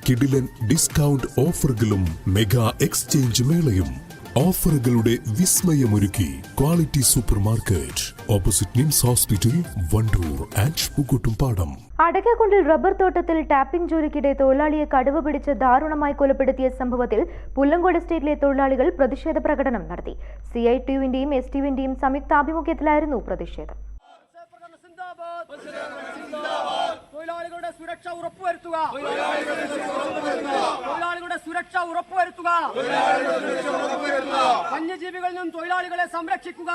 കിടിലൻ ഡിസ്കൗണ്ട് ഓഫറുകളും mega exchange മേളയും. ഓഫറുകളുടെ വിസ്മയമൊരുക്കി quality supermarket opposite NIMS hospital, Wandoor and Pookkottumpadam. അടയ്ക്കാക്കുണ്ടിൽ റബ്ബർ തോട്ടത്തിൽ ടാപ്പിംഗ് ജോലിക്കിടെ തൊഴിലാളിയെ കടുവ പിടിച്ച് ദാരുണമായി കൊലപ്പെടുത്തിയ സംഭവത്തിൽ പുല്ലങ്കോട് എസ്റ്റേറ്റിലെ തൊഴിലാളികൾ പ്രതിഷേധ പ്രകടനം നടത്തി. CITU-വിന്റെയും STU-വിന്റെയും സംയുക്താഭിമുഖ്യത്തിലായിരുന്നു പ്രതിഷേധം. തൊഴിലാളികളുടെ സുരക്ഷ ഉറപ്പുവരുത്തുക. തൊഴിലാളികളുടെ സുരക്ഷ ഉറപ്പുവരുത്തുക. വന്യജീവികളിൽ നിന്നും തൊഴിലാളികളെ സംരക്ഷിക്കുക.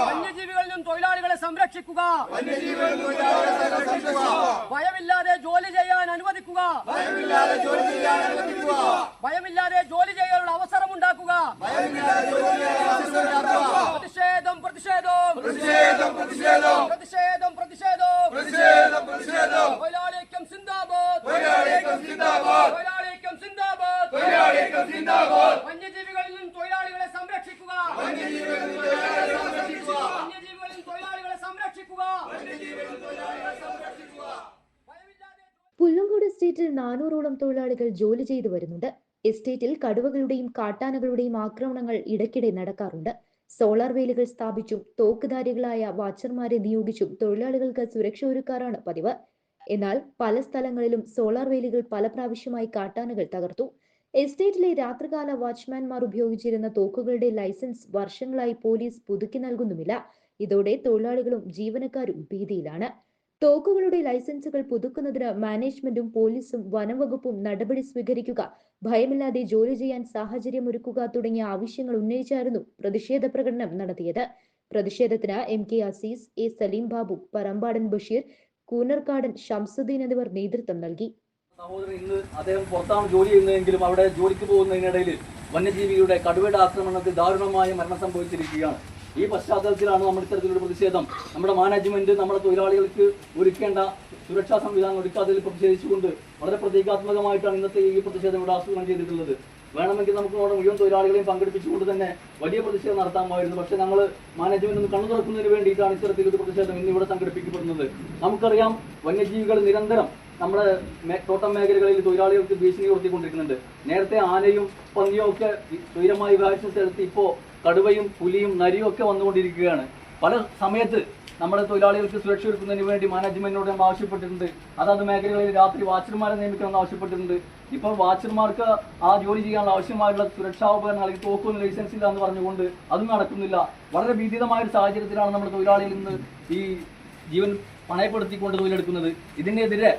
വന്യജീവികളിൽ നിന്നും തൊഴിലാളികളെ സംരക്ഷിക്കുക. ഭയമില്ലാതെ ജോലി ചെയ്യാൻ അനുവദിക്കുക. ഭയമില്ലാതെ ജോലി ചെയ്യാനുള്ള അവസരം ഉണ്ടാക്കുക. പ്രതിഷേധം പ്രതിഷേധം പ്രതിഷേധം പ്രതിഷേധം പ്രതിഷേധം പ്രതിഷേധം പ്രതിഷേധം. തൊഴിലാളിക്കം സിന്ദാബാദ്. തൊഴിലാളിക്കം സിന്ദാബാദ്. തൊഴിലാളിക്കം സിന്ദാബാദ്. തൊഴിലാളിക്കം സിന്ദാബാദ്. വന്യജീവികളിൽ നിന്നും തൊഴിലാളികളെ സംരക്ഷിക്കുക. വന്യജീവികളിൽ നിന്നും തൊഴിലാളികളെ സംരക്ഷിക്കുക. വന്യജീവികളിൽ നിന്നും തൊഴിലാളികളെ സംരക്ഷിക്കുക. വന്യജീവികളിൽ നിന്നും തൊഴിലാളികളെ സംരക്ഷിക്കുക. പുല്ലങ്കോട് എസ്റ്റേറ്റിൽ 400ഓളം തൊഴിലാളികൾ ജോലി ചെയ്തു വരുന്നുണ്ട്. എസ്റ്റേറ്റിൽ കടുവകളുടെയും കാട്ടാനകളുടെയും ആക്രമണങ്ങൾ ഇടയ്ക്കിടെ നടക്കാറുണ്ട്. സോളാർ വേലികൾ സ്ഥാപിച്ചും തോക്കുധാരികളായ വാച്ചർമാരെ നിയോഗിച്ചും തൊഴിലാളികൾക്ക് സുരക്ഷ ഒരുക്കാറാണ് പതിവ്. എന്നാൽ പല സ്ഥലങ്ങളിലും സോളാർ വേലികൾ പല പ്രാവശ്യമായി കാട്ടാനകൾ തകർത്തു. എസ്റ്റേറ്റിലെ രാത്രികാല വാച്ച്മാൻമാർ ഉപയോഗിച്ചിരുന്ന തോക്കുകളുടെ ലൈസൻസ് വർഷങ്ങളായി പോലീസ് പുതുക്കി നൽകുന്നുമില്ല. ഇതോടെ തൊഴിലാളികളും ജീവനക്കാരും ഭീതിയിലാണ്. തോക്കുകളുടെ ലൈസൻസുകൾ പുതുക്കുന്നതിന് മാനേജ്മെന്റും പോലീസും വനംവകുപ്പും നടപടി സ്വീകരിക്കുക, ഭയമില്ലാതെ ജോലി ചെയ്യാൻ സാഹചര്യമൊരുക്കുക തുടങ്ങിയ ആവശ്യങ്ങൾ ഉന്നയിച്ചായിരുന്നു പ്രതിഷേധ പ്രകടനം നടത്തിയത്. പ്രതിഷേധത്തിന് MK അസീസ്, A സലീം ബാബു, പറമ്പാടൻ ബഷീർ, കൂനർക്കാടൻ ഷംസുദ്ദീൻ എന്നിവർ നേതൃത്വം നൽകി. സഹോദരൻ ഇന്ന് അദ്ദേഹം പുറത്താണ് ജോലി ചെയ്യുന്നതെങ്കിലും അവിടെ ജോലിക്ക് പോകുന്നതിനിടയിൽ വന്യജീവിയുടെ കടുവയുടെ ആക്രമണത്തിൽ ദാരുണമായ മരണം സംഭവിച്ചിരിക്കുകയാണ്. ഈ പശ്ചാത്തലത്തിലാണ് നമ്മൾ ഇത്തരത്തിലൊരു പ്രതിഷേധം നമ്മുടെ മാനേജ്മെന്റ് നമ്മുടെ തൊഴിലാളികൾക്ക് ഒരുക്കേണ്ട സുരക്ഷാ സംവിധാനം ഒരുക്കാത്തതിൽ പ്രതിഷേധിച്ചുകൊണ്ട് വളരെ പ്രതീകാത്മകമായിട്ടാണ് ഇന്നത്തെ ഈ പ്രതിഷേധം ഇവിടെ ആസൂത്രണം ചെയ്തിട്ടുള്ളത്. വേണമെങ്കിൽ നമുക്ക് നമ്മുടെ മുഴുവൻ തൊഴിലാളികളെയും പങ്കെടുപ്പിച്ചുകൊണ്ട് തന്നെ വലിയ പ്രതിഷേധം നടത്താമായിരുന്നു. പക്ഷേ ഞങ്ങൾ മാനേജ്മെന്റ് ഒന്ന് കണ്ണു തുറക്കുന്നതിന് വേണ്ടിയിട്ടാണ് ഇത്തരത്തിലൊരു പ്രതിഷേധം ഇന്ന് ഇവിടെ സംഘടിപ്പിക്കപ്പെടുന്നത്. നമുക്കറിയാം വന്യജീവികൾ നിരന്തരം നമ്മുടെ തോട്ടം മേഖലകളിൽ തൊഴിലാളികൾക്ക് ഭീഷണി ഉയർത്തിക്കൊണ്ടിരിക്കുന്നുണ്ട്. നേരത്തെ ആനയും പന്നിയും ഒക്കെ സ്വൈരമായി വിഹാരിച്ച സ്ഥലത്ത് ഇപ്പോൾ കടുവയും പുലിയും നരിയും ഒക്കെ വന്നുകൊണ്ടിരിക്കുകയാണ്. പല സമയത്ത് നമ്മുടെ തൊഴിലാളികൾക്ക് സുരക്ഷ ഒരുക്കുന്നതിന് വേണ്ടി മാനേജ്മെന്റിനോട് നമ്മൾ ആവശ്യപ്പെട്ടിട്ടുണ്ട്. അതാത് മേഖലകളിൽ രാത്രി വാച്ചർമാരെ നിയമിക്കണമെന്ന് ആവശ്യപ്പെട്ടിട്ടുണ്ട്. ഇപ്പോൾ വാച്ചർമാർക്ക് ആ ജോലി ചെയ്യാനുള്ള ആവശ്യമായുള്ള സുരക്ഷാ ഉപകരണം അല്ലെങ്കിൽ തോക്കൊന്നും ലൈസൻസ് ഇല്ല എന്ന് പറഞ്ഞുകൊണ്ട് അതും നടക്കുന്നില്ല. വളരെ ഭീതിതമായ ഒരു സാഹചര്യത്തിലാണ് നമ്മുടെ തൊഴിലാളികൾ ഇന്ന് ഈ ജീവൻ പണയപ്പെടുത്തിക്കൊണ്ട് തൊഴിലെടുക്കുന്നത്. ഇതിനെതിരെ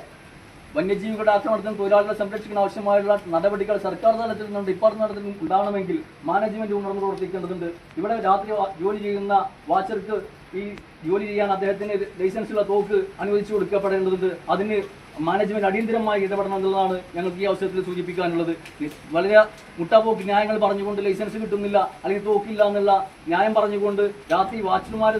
വന്യജീവികളുടെ ആക്രമണത്തിന് തൊഴിലാളികളെ സംരക്ഷിക്കാൻ ആവശ്യമായുള്ള നടപടികൾ സർക്കാർ തലത്തിൽ നിന്നും ഡിപ്പാർട്ട്മെന്റ് തലത്തിൽ ഉണ്ടാവണമെങ്കിൽ മാനേജ്മെന്റ് ഉണർന്നു പ്രവർത്തിക്കേണ്ടതുണ്ട്. ഇവിടെ രാത്രി ജോലി ചെയ്യുന്ന വാച്ചർക്ക് ഈ ജോലി ചെയ്യാൻ അദ്ദേഹത്തിന് ലൈസൻസുള്ള തോക്ക് അനുവദിച്ചു കൊടുക്കപ്പെടേണ്ടതുണ്ട്. അതിന് മാനേജ്മെന്റ് അടിയന്തരമായി ഇടപെടണം എന്നുള്ളതാണ് ഞങ്ങൾക്ക് ഈ അവസരത്തിൽ സൂചിപ്പിക്കാനുള്ളത്. വളരെ മുട്ടാപ്പോക്ക് ന്യായങ്ങൾ പറഞ്ഞുകൊണ്ട് ലൈസൻസ് കിട്ടുന്നില്ല അല്ലെങ്കിൽ തോക്കില്ല എന്നുള്ള ന്യായം പറഞ്ഞുകൊണ്ട് രാത്രി വാച്ചർമാർ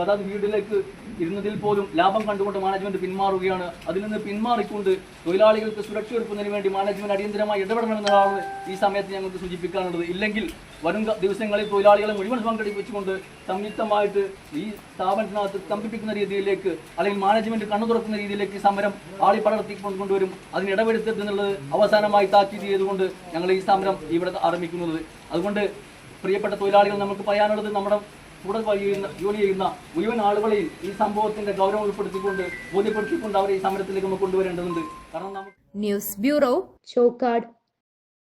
അതായത് വീട്ടിലേക്ക് ഇരുന്നതിൽ പോലും ലാഭം കണ്ടുകൊണ്ട് മാനേജ്മെന്റ് പിന്മാറുകയാണ്. അതിൽ നിന്ന് പിന്മാറിക്കൊണ്ട് തൊഴിലാളികൾക്ക് സുരക്ഷ ഒരുക്കുന്നതിന് വേണ്ടി മാനേജ്മെന്റ് അടിയന്തരമായി ഇടപെടണമെന്നതാണ് ഈ സമയത്ത് ഞങ്ങൾക്ക് സൂചിപ്പിക്കാനുള്ളത്. ഇല്ലെങ്കിൽ വരും ദിവസങ്ങളിൽ തൊഴിലാളികളെ മുഴുവൻ സംഘടിപ്പിച്ചുകൊണ്ട് സംയുക്തമായിട്ട് ഈ സ്ഥാപനത്തിനകത്ത് സ്തംഭിപ്പിക്കുന്ന രീതിയിലേക്ക് അല്ലെങ്കിൽ മാനേജ്മെന്റ് കണ്ണു തുറക്കുന്ന രീതിയിലേക്ക് സമരം ആളി പടർത്തിക്കൊണ്ടുവരും. അതിന് ഇടപെടുത്തുന്നുള്ളത് അവസാനമായി താക്കീത് ചെയ്തുകൊണ്ട് ഞങ്ങൾ ഈ സമരം ഇവിടെ ആരംഭിക്കുന്നത്. അതുകൊണ്ട് പ്രിയപ്പെട്ട തൊഴിലാളികൾ, നമുക്ക് പറയാനുള്ളത് നമ്മുടെ കൂടെ ജോലി ചെയ്യുന്ന മുഴുവൻ ആളുകളെയും ഈ സംഭവത്തിന്റെ ഗൗരവം ബോധ്യപ്പെടുത്തിക്കൊണ്ട് അവരെ ഈ സമരത്തിലേക്ക് നമുക്ക് കൊണ്ടുവരേണ്ടതുണ്ട്. കാരണം ന്യൂസ് ബ്യൂറോ, ചോക്കാട്.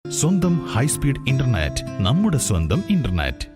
സ്വന്തം ഹൈസ്പീഡ് ഇന്റർനെറ്റ്, നമ്മുടെ സ്വന്തം ഇന്റർനെറ്റ്.